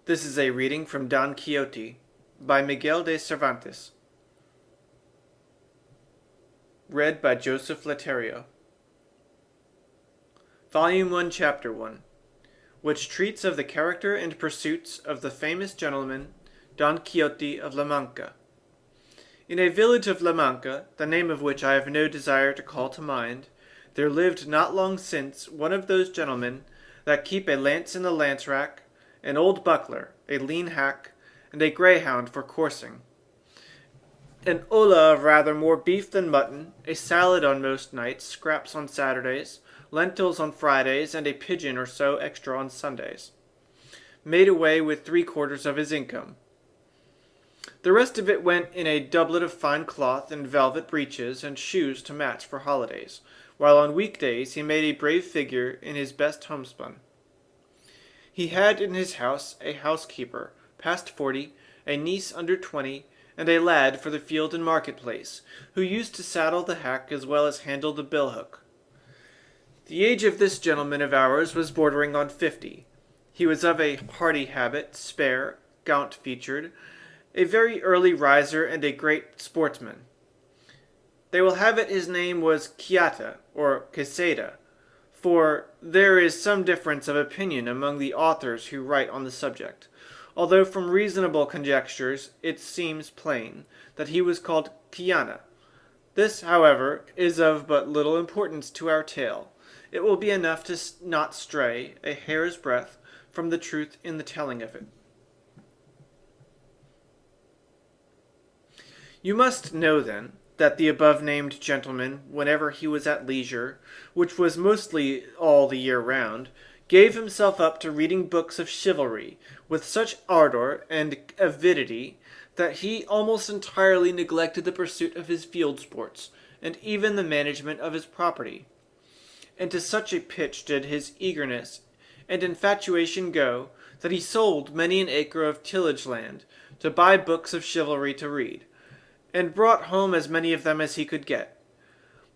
This is a reading from Don Quixote by Miguel de Cervantes, read by Joseph Letterio. Volume 1, Chapter 1, which treats of the character and pursuits of the famous gentleman Don Quixote of La Mancha. In a village of La Mancha, the name of which I have no desire to call to mind, there lived not long since one of those gentlemen that keep a lance in the lance-rack, an old buckler, a lean hack, and a greyhound for coursing, an olla of rather more beef than mutton, a salad on most nights, scraps on Saturdays, lentils on Fridays, and a pigeon or so extra on Sundays, made away with 3/4 of his income. The rest of it went in a doublet of fine cloth and velvet breeches and shoes to match for holidays, while on weekdays he made a brave figure in his best homespun. He had in his house a housekeeper, past 40, a niece under 20, and a lad for the field and marketplace, who used to saddle the hack as well as handle the billhook. The age of this gentleman of ours was bordering on 50. He was of a hardy habit, spare, gaunt-featured, a very early riser, and a great sportsman. They will have it his name was Quixote, or Quixote, for there is some difference of opinion among the authors who write on the subject, although from reasonable conjectures it seems plain that he was called Quixana. This, however, is of but little importance to our tale. It will be enough to not stray a hair's breadth from the truth in the telling of it. You must know, then, that the above-named gentleman, whenever he was at leisure, which was mostly all the year round, gave himself up to reading books of chivalry with such ardor and avidity that he almost entirely neglected the pursuit of his field sports, and even the management of his property. And to such a pitch did his eagerness and infatuation go, that he sold many an acre of tillage land to buy books of chivalry to read, and brought home as many of them as he could get.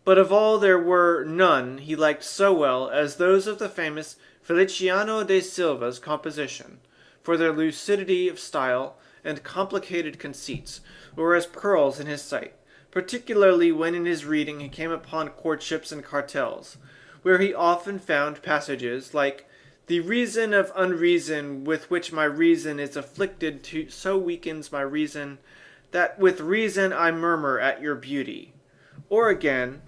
But of all there were none he liked so well as those of the famous Feliciano de Silva's composition, for their lucidity of style and complicated conceits were as pearls in his sight, particularly when in his reading he came upon courtships and cartels, where he often found passages like "The reason of unreason with which my reason is afflicted so weakens my reason, that with reason I murmur at your beauty," or again,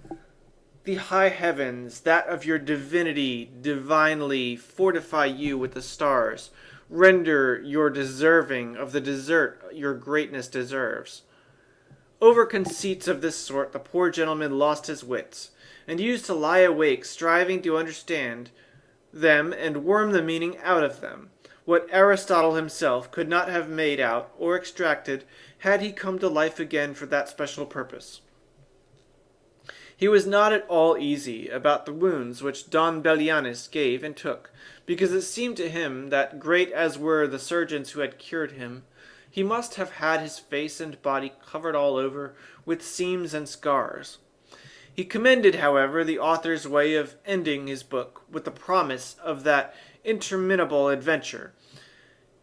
"The high heavens, that of your divinity divinely fortify you with the stars, render your deserving of the desert your greatness deserves." Over conceits of this sort the poor gentleman lost his wits, and used to lie awake striving to understand them and worm the meaning out of them, what Aristotle himself could not have made out or extracted had he come to life again for that special purpose. He was not at all easy about the wounds which Don Belianis gave and took, because it seemed to him that, great as were the surgeons who had cured him, he must have had his face and body covered all over with seams and scars. He commended, however, the author's way of ending his book with the promise of that interminable adventure,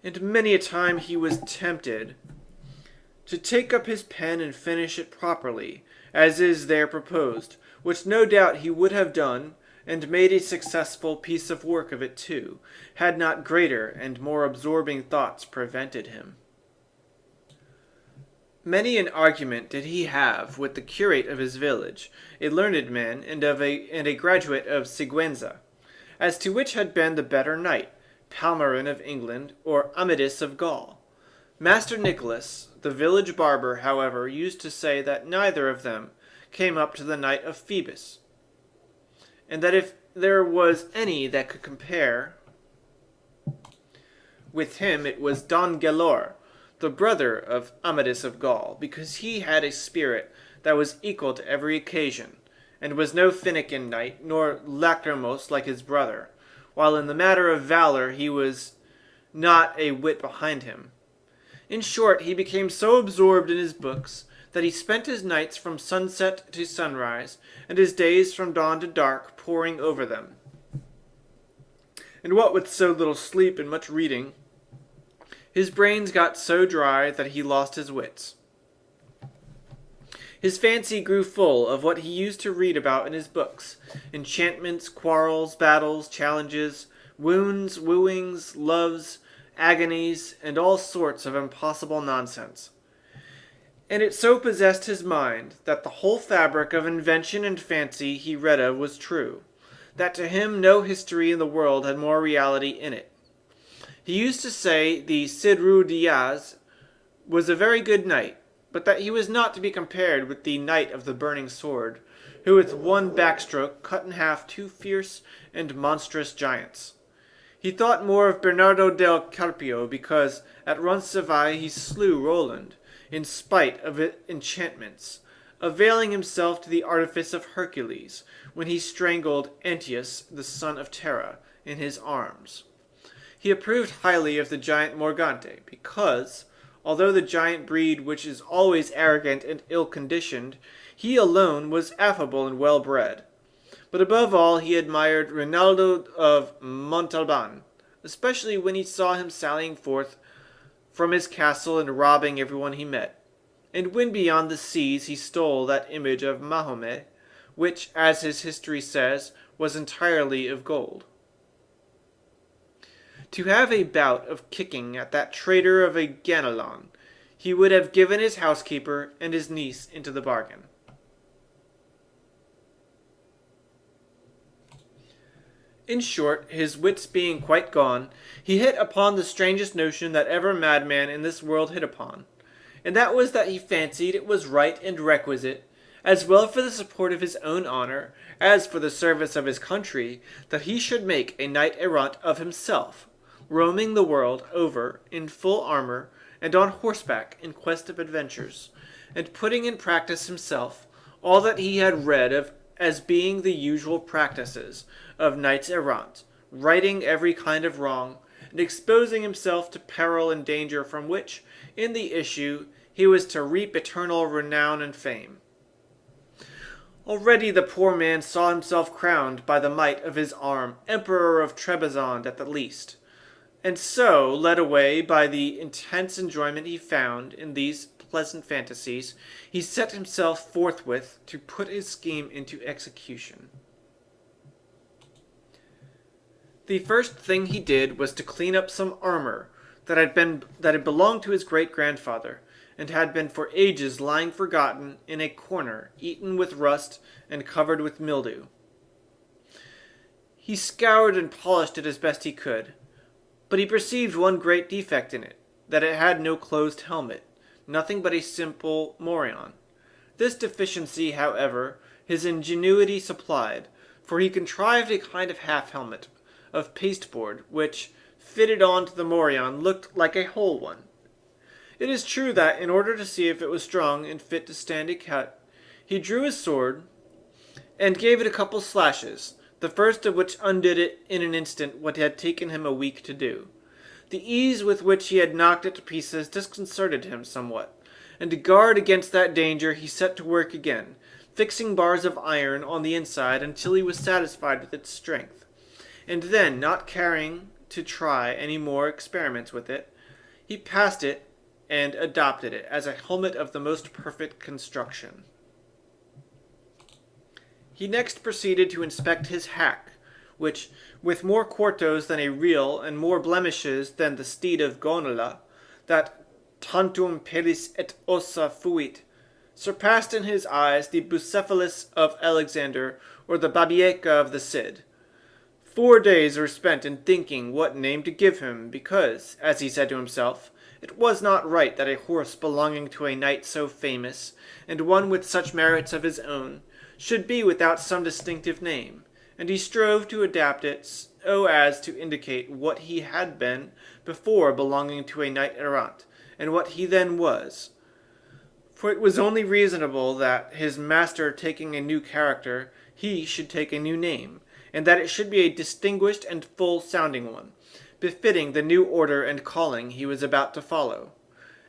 and many a time he was tempted to take up his pen and finish it properly, as is there proposed, which no doubt he would have done, and made a successful piece of work of it too, had not greater and more absorbing thoughts prevented him. Many an argument did he have with the curate of his village, a learned man and a graduate of Siguenza, as to which had been the better knight, Palmerin of England or Amadis of Gaul. Master Nicholas, the village barber, however, used to say that neither of them came up to the knight of Phoebus, and that if there was any that could compare with him it was Don Gelor, the brother of Amadis of Gaul, because he had a spirit that was equal to every occasion, and was no finikin knight, nor lachrymose like his brother, while in the matter of valor he was not a whit behind him. In short, he became so absorbed in his books that he spent his nights from sunset to sunrise, and his days from dawn to dark, poring over them. And what with so little sleep and much reading, his brains got so dry that he lost his wits. His fancy grew full of what he used to read about in his books: enchantments, quarrels, battles, challenges, wounds, wooings, loves, agonies, and all sorts of impossible nonsense. And it so possessed his mind that the whole fabric of invention and fancy he read of was true, that to him no history in the world had more reality in it. He used to say the Cid Diaz was a very good knight, but that he was not to be compared with the Knight of the Burning Sword, who with one backstroke cut in half two fierce and monstrous giants. He thought more of Bernardo del Carpio because at Roncesvalles he slew Roland, in spite of enchantments, availing himself to the artifice of Hercules, when he strangled Antaeus, the son of Terra, in his arms. He approved highly of the giant Morgante, because, although the giant breed which is always arrogant and ill-conditioned, he alone was affable and well-bred. But above all he admired Rinaldo of Montalban, especially when he saw him sallying forth from his castle and robbing everyone he met, and when beyond the seas he stole that image of Mahomet, which, as his history says, was entirely of gold. To have a bout of kicking at that traitor of a Ganelon, he would have given his housekeeper and his niece into the bargain. In short, his wits being quite gone, he hit upon the strangest notion that ever madman in this world hit upon, and that was that he fancied it was right and requisite, as well for the support of his own honour as for the service of his country, that he should make a knight-errant of himself, roaming the world over in full armour and on horseback in quest of adventures, and putting in practice himself all that he had read of as being the usual practices of knights-errant, righting every kind of wrong, and exposing himself to peril and danger from which, in the issue, he was to reap eternal renown and fame. Already the poor man saw himself crowned by the might of his arm Emperor of Trebizond at the least, and so, led away by the intense enjoyment he found in these pleasant fantasies, he set himself forthwith to put his scheme into execution. The first thing he did was to clean up some armor that had belonged to his great-grandfather, and had been for ages lying forgotten in a corner, eaten with rust and covered with mildew. He scoured and polished it as best he could, but he perceived one great defect in it, that it had no closed helmet, nothing but a simple morion. This deficiency, however, his ingenuity supplied, for he contrived a kind of half-helmet of pasteboard, which, fitted on to the morion, looked like a whole one. It is true that, in order to see if it was strong and fit to stand a cut, he drew his sword and gave it a couple slashes, the first of which undid it in an instant what had taken him a week to do. The ease with which he had knocked it to pieces disconcerted him somewhat, and to guard against that danger he set to work again, fixing bars of iron on the inside until he was satisfied with its strength, and then, not caring to try any more experiments with it, he passed it and adopted it as a helmet of the most perfect construction. He next proceeded to inspect his hack, which, with more quartos than a reel and more blemishes than the steed of Goneril, that tantum pellis et ossa fuit, surpassed in his eyes the Bucephalus of Alexander or the Babieca of the Cid. 4 days were spent in thinking what name to give him, because, as he said to himself, it was not right that a horse belonging to a knight so famous, and one with such merits of his own, should be without some distinctive name, and he strove to adapt it so as to indicate what he had been before belonging to a knight-errant, and what he then was. For it was only reasonable that, his master taking a new character, he should take a new name, and that it should be a distinguished and full-sounding one, befitting the new order and calling he was about to follow.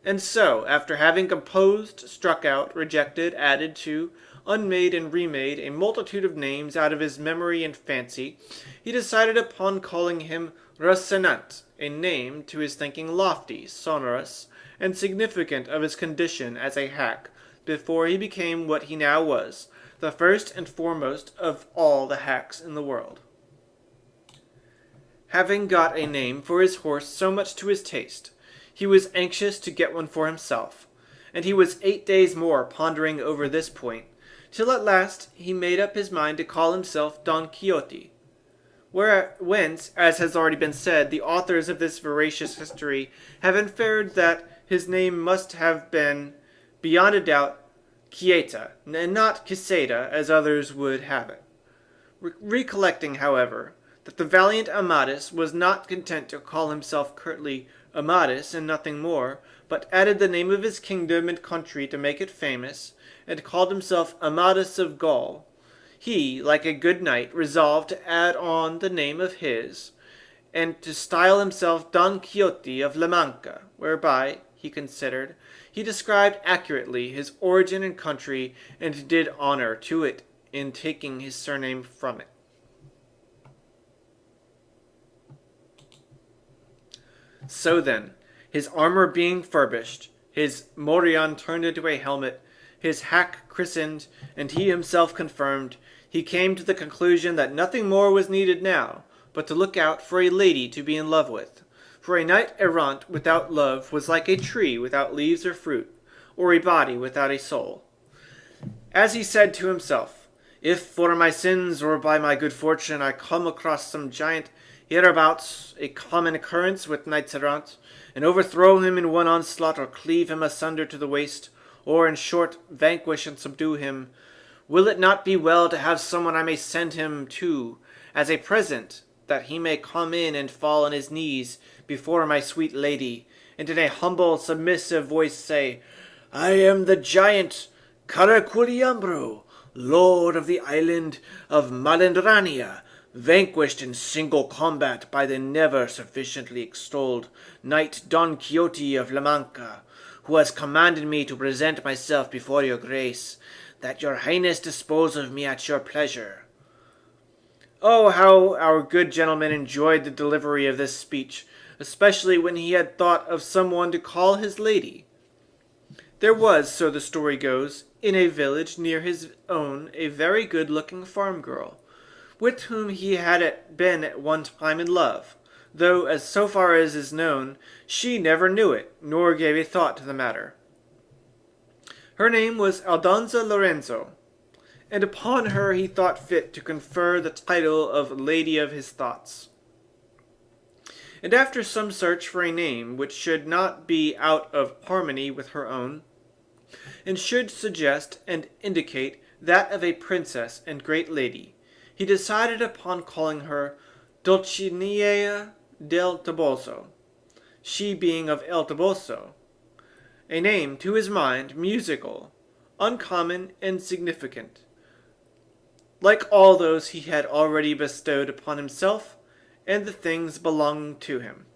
And so, after having composed, struck out, rejected, added to, unmade and remade a multitude of names out of his memory and fancy, he decided upon calling him Rocinante, a name to his thinking lofty, sonorous, and significant of his condition as a hack before he became what he now was, the first and foremost of all the hacks in the world. Having got a name for his horse so much to his taste, he was anxious to get one for himself, and he was 8 days more pondering over this point, till at last he made up his mind to call himself Don Quixote, whence, as has already been said, the authors of this veracious history have inferred that his name must have been, beyond a doubt, Quieta, and not Quixada, as others would have it. Recollecting, however, that the valiant Amadis was not content to call himself curtly Amadis and nothing more, but added the name of his kingdom and country to make it famous, and called himself Amadis of Gaul, he, like a good knight, resolved to add on the name of his, and to style himself Don Quixote of La Mancha, whereby, he considered, he described accurately his origin and country, and did honor to it in taking his surname from it. So then, his armor being furbished, his morion turned into a helmet, his hack christened, and he himself confirmed, he came to the conclusion that nothing more was needed now, but to look out for a lady to be in love with. For a knight errant without love was like a tree without leaves or fruit, or a body without a soul. As he said to himself, if for my sins or by my good fortune I come across some giant hereabouts, a common occurrence with knights errant, and overthrow him in one onslaught, or cleave him asunder to the waist, or, in short, vanquish and subdue him, will it not be well to have someone I may send him to, as a present, that he may come in and fall on his knees before my sweet lady, and in a humble, submissive voice say, I am the giant Caraculiambro, lord of the island of Malendrania, vanquished in single combat by the never sufficiently extolled knight Don Quixote of La Mancha, who has commanded me to present myself before your grace, that your highness dispose of me at your pleasure. Oh, how our good gentleman enjoyed the delivery of this speech, especially when he had thought of some one to call his lady. There was, so the story goes, in a village near his own a very good-looking farm girl, with whom he had been at one time in love, though, as so far as is known, she never knew it, nor gave a thought to the matter. Her name was Aldonza Lorenzo, and upon her he thought fit to confer the title of Lady of his Thoughts. And after some search for a name which should not be out of harmony with her own, and should suggest and indicate that of a princess and great lady, he decided upon calling her Dulcinea del Toboso, she being of El Toboso, a name, to his mind, musical, uncommon, and significant, like all those he had already bestowed upon himself and the things belonging to him.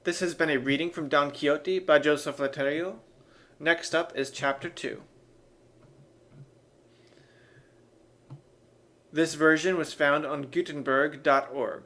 This has been a reading from Don Quixote by Joseph Letterio. Next up is Chapter 2. This version was found on Gutenberg.org.